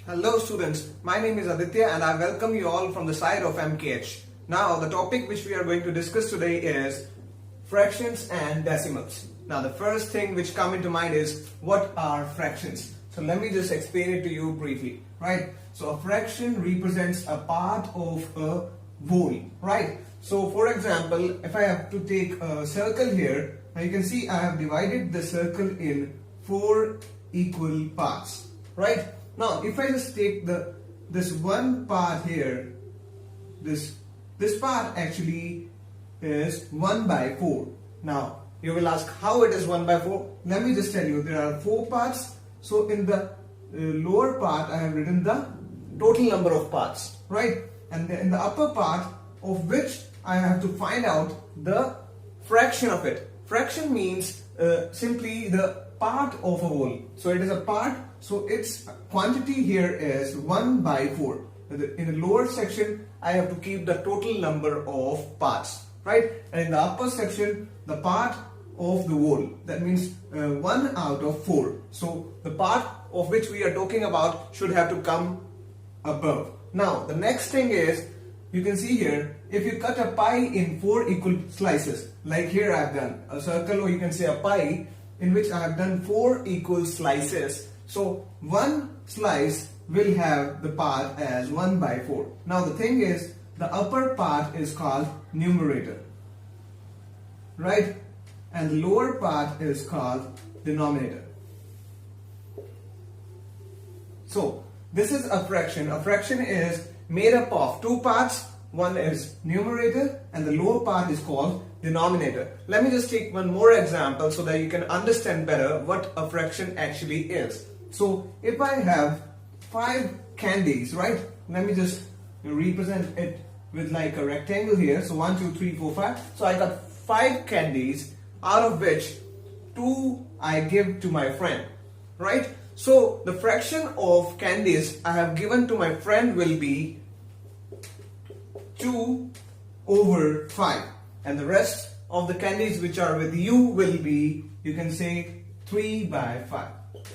Hello students, my name is Aditya and I welcome you all from the side of MKH. Now the topic which we are going to discuss today is fractions and decimals. Now the first thing which come into mind is what are fractions? So let me just explain it to you briefly, right? So a fraction represents a part of a whole, right? So for example, if I have to take a circle here, now you can see I have divided the circle in 4 equal parts, right? Now if I just take this one part here, this part actually is 1 by 4. Now you will ask how it is 1 by 4. Let me just tell you, there are 4 parts. So in the lower part I have written the total number of parts, right? And in the upper part of which I have to find out the fraction of it. Fraction means simply the part of a whole. So it is a part, so its quantity here is 1 by 4. In the lower section I have to keep the total number of parts, right? And in the upper section the part of the whole, that means 1 out of 4. So the part of which we are talking about should have to come above. Now the next thing is, you can see here, if you cut a pie in 4 equal slices, like here I have done a circle, or you can say a pie in which I have done 4 equal slices. So one slice will have the part as 1 by 4. Now the thing is, the upper part is called numerator, right? And the lower part is called denominator. So this is a fraction. A fraction is made up of 2 parts. One is numerator and the lower part is called denominator. Let me just take one more example so that you can understand better what a fraction actually is. So if I have 5 candies, right? Let me just represent it with like a rectangle here. So 1, 2, 3, 4, 5. So I got 5 candies, out of which 2 I give to my friend, right? So the fraction of candies I have given to my friend will be 2 over 5, and the rest of the candies which are with you will be, you can say, 3 by 5.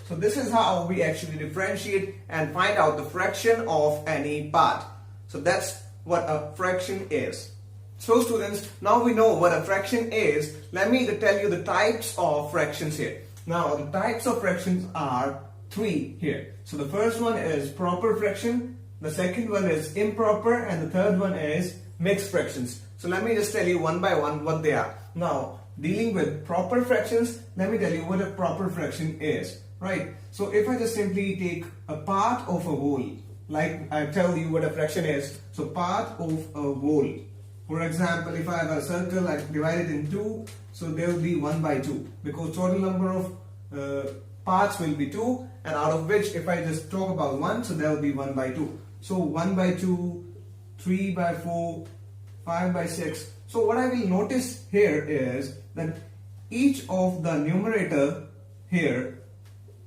So this is how we actually differentiate and find out the fraction of any part. So that's what a fraction is. So students, now we know what a fraction is. Let me tell you the types of fractions here. Now the types of fractions are 3 here. So the first one is proper fraction, the second one is improper, and the third one is mixed fractions. So let me just tell you one by one what they are. Now dealing with proper fractions, let me tell you what a proper fraction is, right? So if I just simply take a part of a whole, like I tell you what a fraction is, so part of a whole. For example, if I have a circle, I divide it in 2, so there will be 1 by 2, because total number of parts will be 2, and out of which if I just talk about 1, so there will be 1 by 2. So 1 by 2, 3 by 4, 5 by 6. So what I will notice here is that each of the numerator here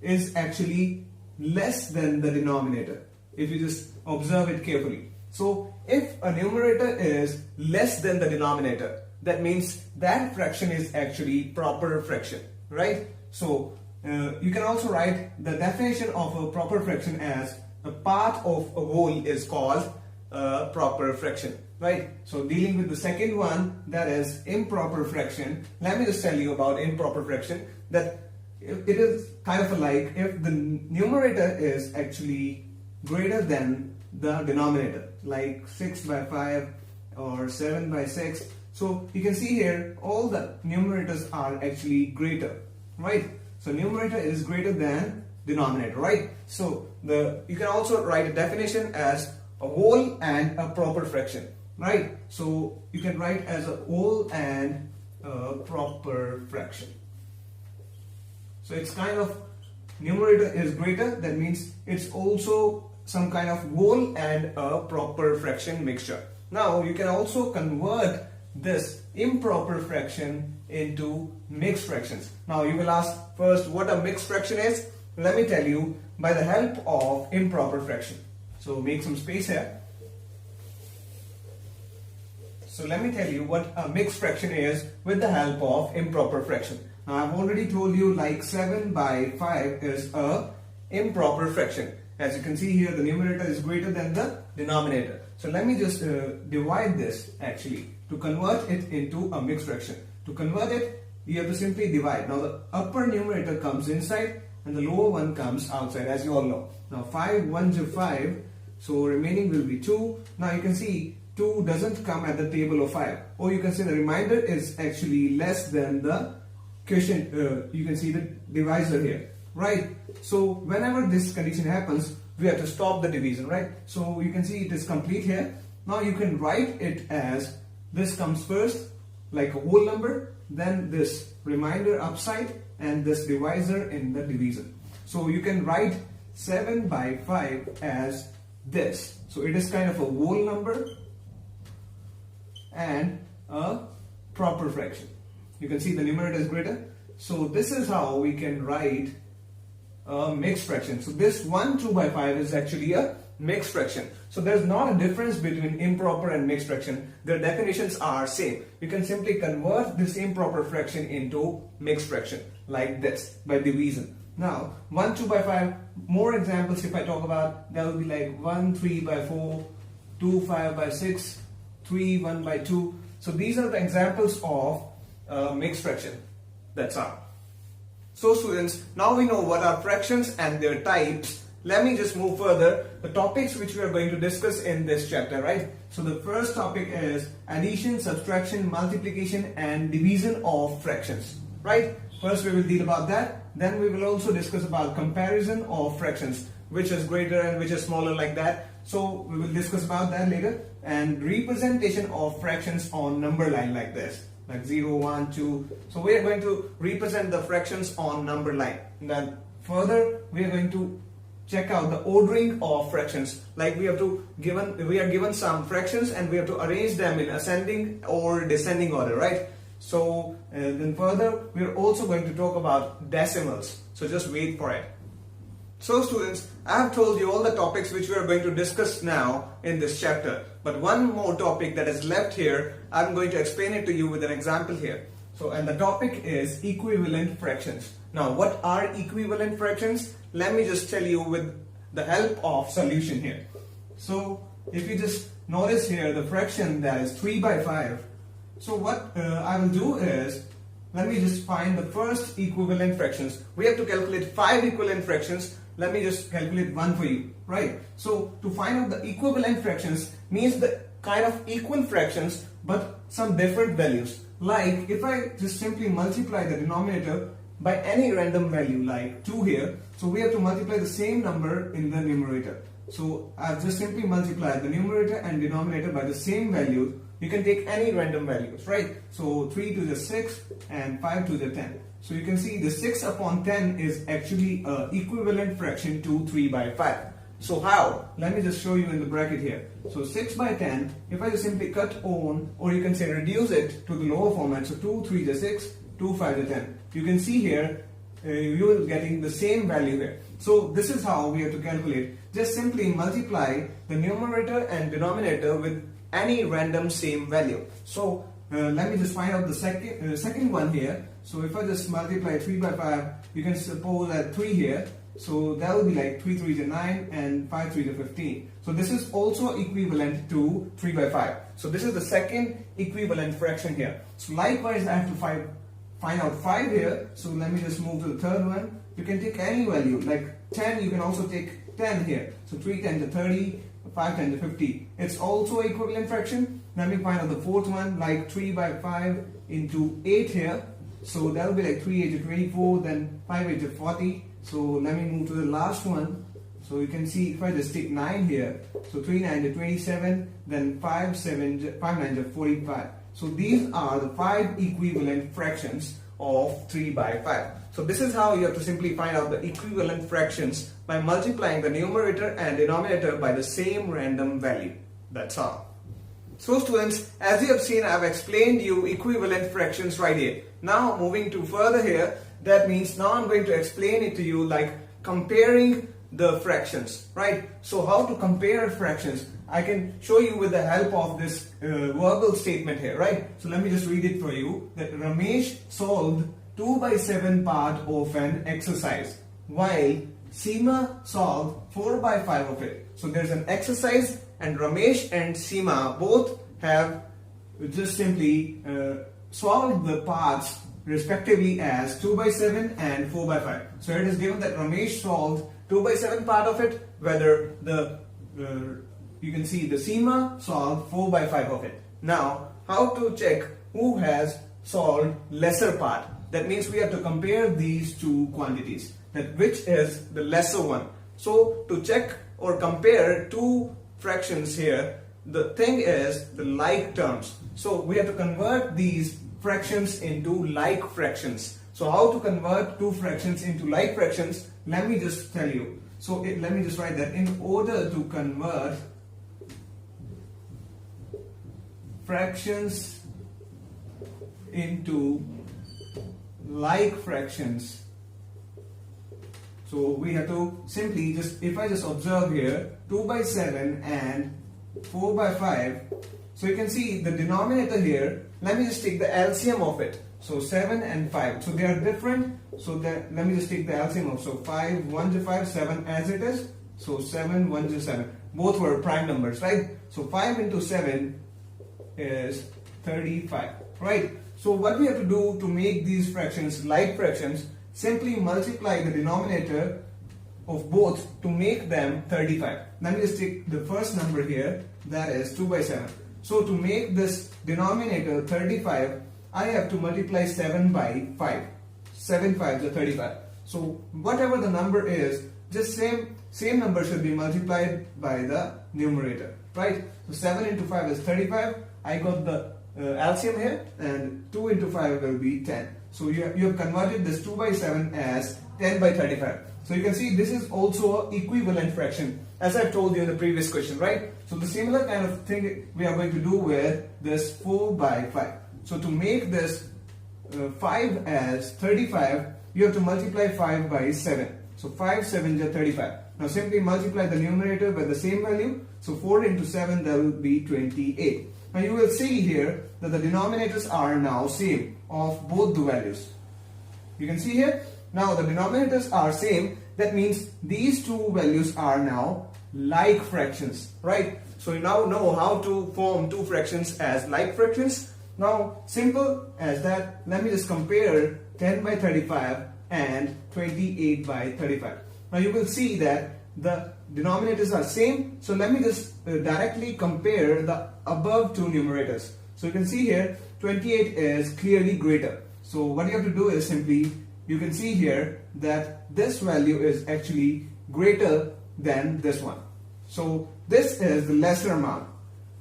is actually less than the denominator, if you just observe it carefully. So if a numerator is less than the denominator, that means that fraction is actually proper fraction, right? So you can also write the definition of a proper fraction as a part of a whole is called a proper fraction, right? So dealing with the second one, that is improper fraction, let me just tell you about improper fraction, that it is kind of like if the numerator is actually greater than the denominator, like 6 by 5 or 7 by 6. So you can see here all the numerators are actually greater, right? So numerator is greater than denominator, right? So you can also write a definition as a whole and a proper fraction, right? So you can write as a whole and a proper fraction. So it's kind of numerator is greater, that means it's also some kind of whole and a proper fraction mixture. Now you can also convert this improper fraction into mixed fractions. Now you will ask first what a mixed fraction is. Let me tell you by the help of improper fraction. So make some space here. So let me tell you what a mixed fraction is with the help of improper fraction. Now I've already told you like 7 by 5 is a improper fraction. As you can see here, the numerator is greater than the denominator. So let me just divide this actually to convert it into a mixed fraction. To convert it, you have to simply divide. Now the upper numerator comes inside and the lower one comes outside, as you all know. Now 5 1s are 5, so remaining will be 2. Now you can see 2 doesn't come at the table of 5. Or you can say the remainder is actually less than the quotient. You can see the divisor here, right? So whenever this condition happens, we have to stop the division, right? So you can see it is complete here. Now you can write it as this comes first, like a whole number, then this remainder upside, and this divisor in the division. So you can write 7 by 5 as this. So it is kind of a whole number and a proper fraction. You can see the numerator is greater. So this is how we can write a mixed fraction. So this 1 2 by 5 is actually a mixed fraction. So there's not a difference between improper and mixed fraction. Their definitions are same. You can simply convert this improper fraction into mixed fraction like this by division. Now 1 2 by 5, more examples if I talk about, that will be like 1 3 by 4, 2 5 by 6, 3 1 by 2. So these are the examples of mixed fraction. That's all. So students, now we know what are fractions and their types. Let me just move further. The topics which we are going to discuss in this chapter, right? So the first topic is addition, subtraction, multiplication and division of fractions, right? First we will deal about that. Then we will also discuss about comparison of fractions, which is greater and which is smaller, like that. So we will discuss about that later. And representation of fractions on number line like this, like 0, 1, 2. So we are going to represent the fractions on number line. And then further we are going to check out the ordering of fractions. Like we are given some fractions and we have to arrange them in ascending or descending order, right? So then further we are also going to talk about decimals. So just wait for it. So students, I have told you all the topics which we are going to discuss now in this chapter. But one more topic that is left here, I'm going to explain it to you with an example here. So, and the topic is equivalent fractions. Now, what are equivalent fractions? Let me just tell you with the help of solution here. So, if you just notice here the fraction that is 3 by 5. So what I will do is, let me just find the first equivalent fractions. We have to calculate 5 equivalent fractions. Let me just calculate one for you, right? So to find out the equivalent fractions means the kind of equal fractions but some different values. Like if I just simply multiply the denominator by any random value like 2 here, so we have to multiply the same number in the numerator. So I've just simply multiplied the numerator and denominator by the same value. You can take any random values, right? So 3 to the 6 and 5 to the 10. So you can see the 6 upon 10 is actually an equivalent fraction to 3 by 5. So how? Let me just show you in the bracket here. So 6 by 10, if I just simply cut on, or you can say reduce it to the lower format. So 2 3 to 6, 2 5 to 10. You can see here, you are getting the same value here. So this is how we have to calculate. Just simply multiply the numerator and denominator with any random same value. So let me just find out the second one here. So if I just multiply 3 by 5, you can suppose that 3 here. So that will be like 3 3 to 9 and 5 3 to 15. So this is also equivalent to 3 by 5. So this is the second equivalent fraction here. So likewise I have to find out 5 here. So let me just move to the third one. You can take any value like 10. You can also take 10 here. So 3 10 to 30, 5 10 to 50. It's also equivalent fraction. Let me find out the fourth one, like 3 by 5 into 8 here. So that will be like 3 8 to 24, then 5 8 to 40. So let me move to the last one. So you can see if I just take 9 here, so 3 9 to 27, then 5 9 to 45. So these are the 5 equivalent fractions of 3 by 5. So this is how you have to simply find out the equivalent fractions by multiplying the numerator and denominator by the same random value. That's all. So students, as you have seen, I have explained you equivalent fractions right here. Now moving to further here, that means now I'm going to explain it to you like comparing the fractions, right? So how to compare fractions? I can show you with the help of this verbal statement here, right? So let me just read it for you. That Ramesh solved 2 by 7 part of an exercise while Seema solved 4 by 5 of it. So there's an exercise, and Ramesh and Seema both have just simply solved the parts respectively as 2 by 7 and 4 by 5. So it is given that Ramesh solved 2 by 7 part of it, whether the you can see the Seema solved 4 by 5 of it. Now, how to check who has solved lesser part? That means we have to compare these two quantities, that which is the lesser one. So to check or compare two fractions here, the thing is the like terms. So we have to convert these fractions into like fractions. So how to convert two fractions into like fractions? Let me just tell you. So let me just write that in order to convert fractions into like fractions, so we have to simply just, if I just observe here 2 by 7 and 4 by 5, so you can see the denominator here, let me just take the LCM of it. So 7 and 5, so they are different, so that let me just take the LCM of, so 5 1 to 5, 7 as it is, so 7 1 to 7, both were prime numbers, right? So 5 into 7 is 35, right? So what we have to do to make these fractions like fractions, simply multiply the denominator of both to make them 35. Let me just take the first number here, that is 2 by 7. So to make this denominator 35, I have to multiply 7 by 5. 7 5 is 35. So whatever the number is, just same number should be multiplied by the numerator, right? So 7 into 5 is 35. I got the LCM here, and 2 into 5 will be 10. So you have converted this 2 by 7 as 10 by 35. So you can see this is also an equivalent fraction, as I've told you in the previous question, right? So the similar kind of thing we are going to do with this 4 by 5. So to make this 5 as 35, you have to multiply 5 by 7. So 5 7 is 35. Now simply multiply the numerator by the same value. So 4 into 7, that will be 28. Now you will see here that the denominators are now same of both the values. You can see here, now the denominators are same. That means these two values are now like fractions, right? So you now know how to form two fractions as like fractions. Now simple as that, let me just compare 10 by 35 and 28 by 35. Now you will see that the denominators are same, so let me just directly compare the above two numerators. So you can see here 28 is clearly greater. So what you have to do is simply, you can see here that this value is actually greater than this one. So this is the lesser amount.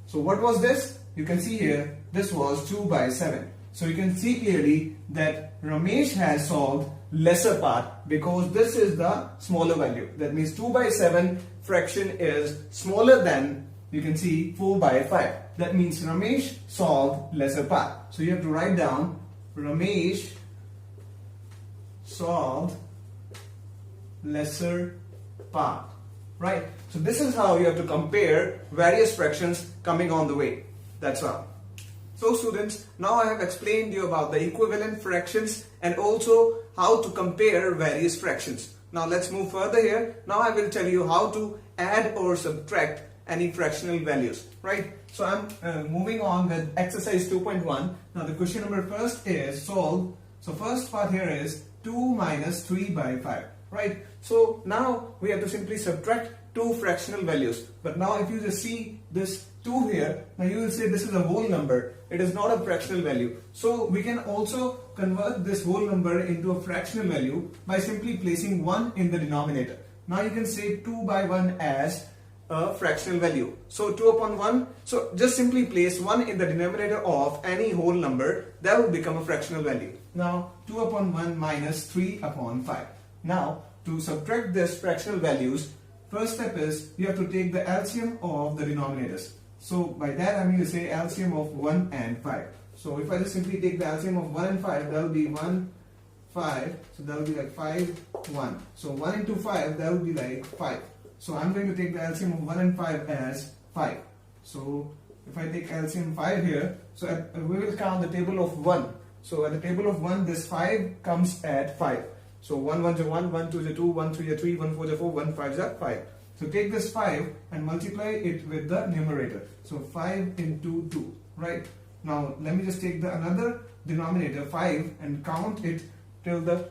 So what was this? You can see here this was 2 by 7. So you can see clearly that Ramesh has solved lesser part because this is the smaller value. That means 2 by 7 fraction is smaller than, you can see, 4 by 5. That means Ramesh solved lesser part. So you have to write down Ramesh solved lesser part, right? So this is how you have to compare various fractions coming on the way. That's all. So students, now I have explained you about the equivalent fractions and also how to compare various fractions. Now let's move further here. Now I will tell you how to add or subtract any fractional values, right? So I'm moving on with exercise 2.1. Now the question number first is solve. So first part here is 2 minus 3 by 5, right? So now we have to simply subtract two fractional values. But now if you just see this 2 here, now you will say this is a whole number. It is not a fractional value. So we can also convert this whole number into a fractional value by simply placing 1 in the denominator. Now you can say 2 by 1 as a fractional value. So 2 upon 1, so just simply place 1 in the denominator of any whole number, that will become a fractional value. Now 2 upon 1 minus 3 upon 5. Now to subtract this fractional values, first step is you have to take the LCM of the denominators. So by that I'm going to say LCM of 1 and 5. So if I just simply take the LCM of 1 and 5, that will be 1, 5. So that will be like 5, 1. So 1 into 5, that will be like 5. So I'm going to take the LCM of 1 and 5 as 5. So if I take LCM 5 here, so we will count the table of 1. So at the table of 1, this 5 comes at 5. So 1 1 is 1, 1 2 is 2, 1 3 is 3, 1 4 is 4, 1 5 is 5. So take this 5 and multiply it with the numerator. So 5 into 2, right? Now let me just take the another denominator 5 and count it till the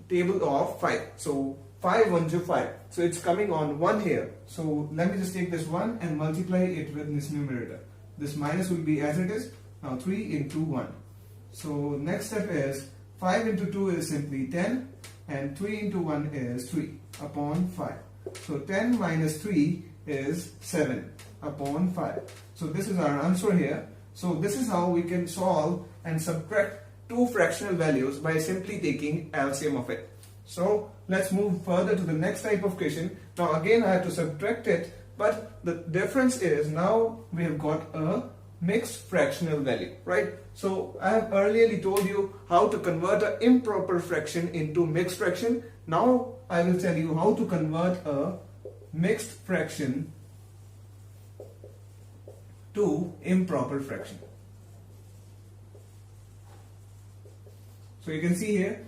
table of 5. So 5 1 is 5. So it's coming on 1 here. So let me just take this 1 and multiply it with this numerator. This minus will be as it is. Now 3 into 1. So next step is 5 into 2 is simply 10 and 3 into 1 is 3 upon 5. So 10 minus 3 is 7 upon 5. So this is our answer here. So this is how we can solve and subtract two fractional values by simply taking LCM of it. So let's move further to the next type of question. Now again I have to subtract it, but the difference is now we have got a mixed fractional value, right? So I have earlier told you how to convert an improper fraction into mixed fraction. Now I will tell you how to convert a mixed fraction to improper fraction. So you can see here,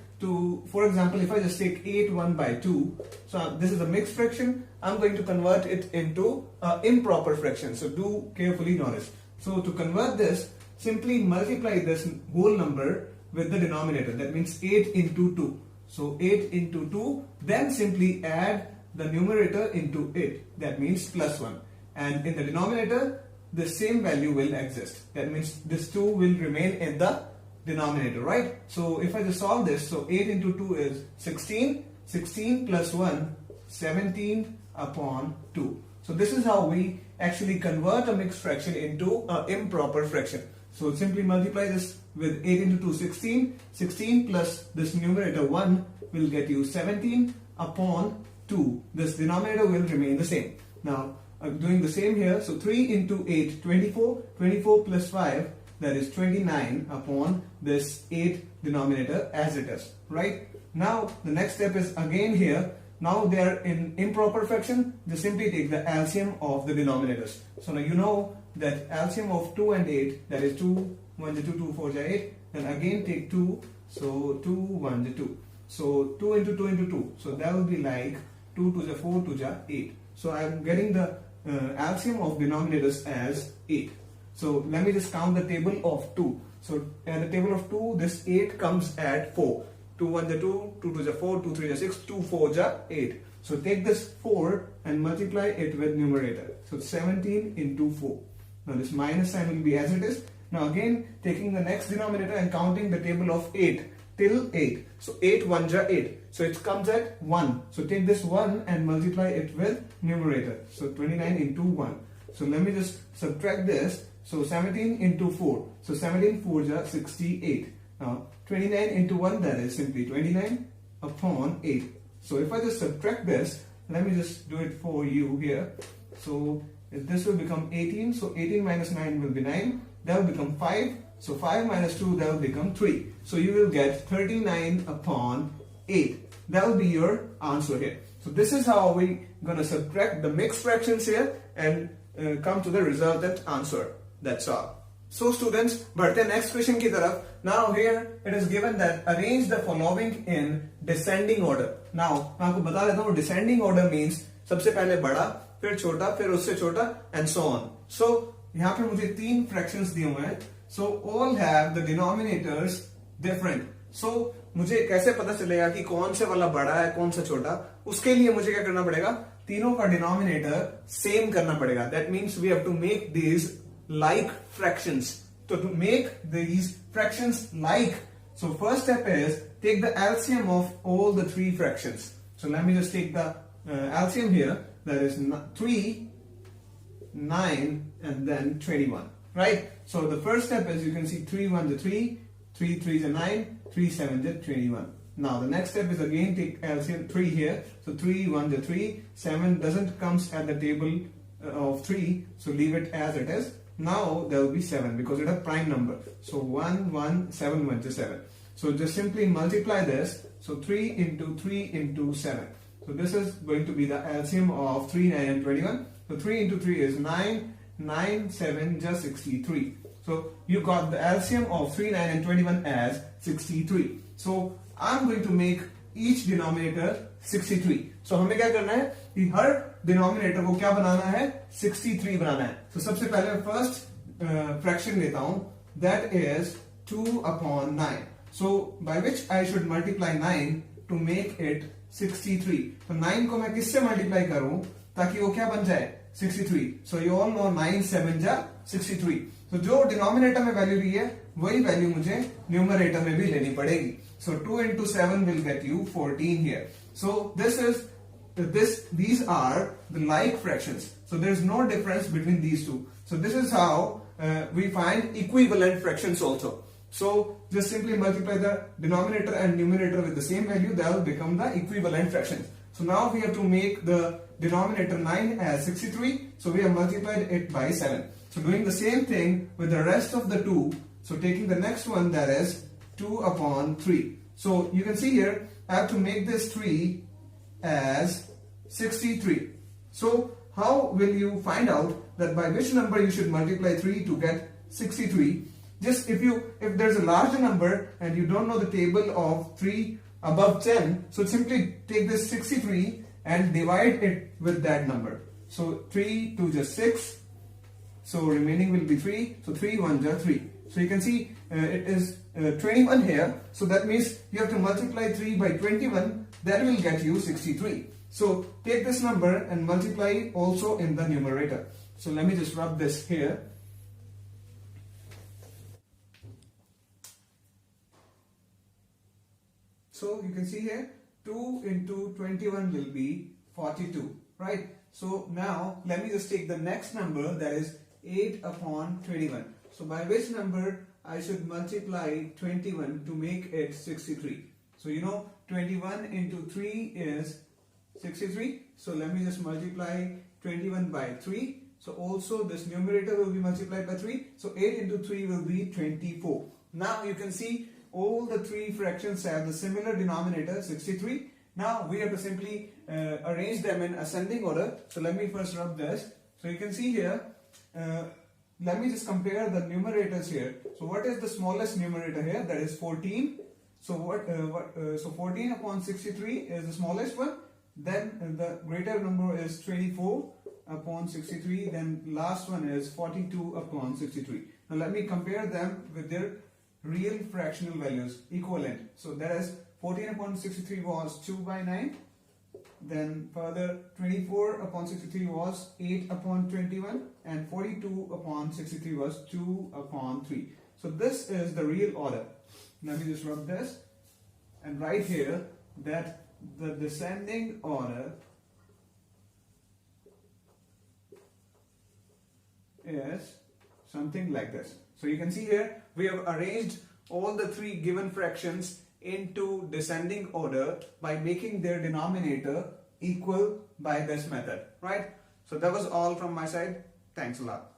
for example, if I just take 8 1 by 2, so this is a mixed fraction, I'm going to convert it into improper fraction. So do carefully notice. So to convert this, simply multiply this whole number with the denominator. That means 8 into 2. So 8 into 2, then simply add the numerator into it. That means plus 1. And in the denominator, the same value will exist. That means this 2 will remain in the denominator, right? So if I just solve this, so 8 into 2 is 16. 16 plus 1, 17 upon 2. So this is how we actually convert a mixed fraction into an improper fraction. So simply multiply this with 8 into 2, 16. 16 plus this numerator 1 will get you 17 upon 2. This denominator will remain the same. Now I'm doing the same here. So 3 into 8, 24. 24 plus 5, that is 29 upon this 8 denominator as it is, right? Now the next step is again here. Now they are in improper fraction. Just simply take the LCM of the denominators. So now you know that LCM of 2 and 8, that is 2 1 is 2, 2 4 is 8. Then again take 2. So 2 1 is 2. So 2 into 2 into 2. So that will be like 2 2 is 4, 2 is 8. So I am getting the LCM of denominators as 8. So let me just count the table of 2. So at the table of 2, this 8 comes at 4. 2 1 is 2, 2 2 is 4, 2 3 is 6, 2 4 is 8. So take this 4 and multiply it with numerator. So 17 into 4. Now this minus sign will be as it is. Now again taking the next denominator and counting the table of 8 till 8. So 8 1 is 8. So it comes at 1. So take this 1 and multiply it with numerator. So 29 into 1. So let me just subtract this. So 17 into 4. So 17 4 is 68. Now 29 into 1, that is simply 29 upon 8. So if I just subtract this, let me just do it for you here. So this will become 18. So 18 minus 9 will be 9. That will become 5. So 5 minus 2, that will become 3. So you will get 39 upon 8. That will be your answer here. So this is how we going to subtract the mixed fractions here and come to the resultant answer. That's all. So students, बढ़ते हैं next question की तरफ. Now here it is given that arrange the following in descending order. Now मैं आपको बता देता हूँ descending order means सबसे पहले बड़ा, फिर छोटा, फिर उससे छोटा and so on. So यहाँ पे मुझे 3 fractions दिए हुए हैं. So all have the denominators different. So मुझे कैसे पता चलेगा कि कौन से वाला बड़ा है, कौन सा छोटा? उसके लिए मुझे क्या करना पड़ेगा? तीनों का denominator same करना पड़ेगा. That means we have to make these like fractions. So to make these fractions like, so first step is take the LCM of all the 3 fractions. So let me just take the LCM here, that is 3, 9 and then 21, right? So the first step is, you can see 3 1 is 3, 3 3 is 9, 3 7 is 21. Now the next step is again take LCM 3 here. So 3 1 is 3, 7 doesn't comes at the table of 3, so leave it as it is. Now there will be 7 because it is a prime number. So 1 1 7 1 is 7. So just simply multiply this. So 3 into 3 into 7. So this is going to be the LCM of 3 9 and 21. So 3 into 3 is 9, 9 7 just 63. So you got the LCM of 3 9 and 21 as 63. So I'm going to make each denominator 63. So हमें क्या करना है कि हर denominator को क्या बनाना है 63 बनाना है. So सबसे पहले मैं फर्स्ट फ्रैक्शन लेता हूं, that is 2 upon 9. So by which I should multiply 9 to make it 63. तो 9 को मैं किससे मल्टीप्लाई करूं ताकि वो क्या बन जाए 63. So you all know 9 7 जा 63. तो जो डिनोमिनेटर में वैल्यू ली है वही वैल्यू मुझे न्यूमरेटर में भी लेनी पड़ेगी. So 2 into 7 will get you 14 here. So these are the like fractions. So there is no difference between these two. So this is how we find equivalent fractions also. So just simply multiply the denominator and numerator with the same value, that will become the equivalent fractions. So now we have to make the denominator 9 as 63. So we have multiplied it by 7. So doing the same thing with the rest of the 2. So taking the next one, that is 2 upon 3. So you can see here I have to make this 3 as 63. So how will you find out that by which number you should multiply 3 to get 63? Just if there's a larger number and you don't know the table of 3 above 10, so simply take this 63 and divide it with that number. So 3 2 just 6. So remaining will be 3. So 3 1 just 3. So you can see it is 21 here. So that means you have to multiply 3 by 21. That will get you 63. So take this number and multiply also in the numerator. So let me just rub this here. So you can see here 2 into 21 will be 42, right? So now let me just take the next number, that is 8 upon 21. So by which number I should multiply 21 to make it 63? So you know 21 into 3 is 63. So let me just multiply 21 by 3. So also this numerator will be multiplied by 3. So 8 into 3 will be 24. Now you can see all the three fractions have the similar denominator 63. Now we have to simply arrange them in ascending order. So let me first rub this. So you can see here, let me just compare the numerators here. So what is the smallest numerator here? That is 14. So so 14 upon 63 is the smallest one. Then the greater number is 24 upon 63. Then last one is 42 upon 63. Now let me compare them with their real fractional values, equivalent. So that is 14 upon 63 was 2 by 9. Then further 24 upon 63 was 8 upon 21, and 42 upon 63 was 2 upon 3. So this is the real order. Let me just rub this and write here that the descending order is something like this. So you can see here we have arranged all the three given fractions into descending order by making their denominator equal by this method, right? So that was all from my side. Thanks a lot.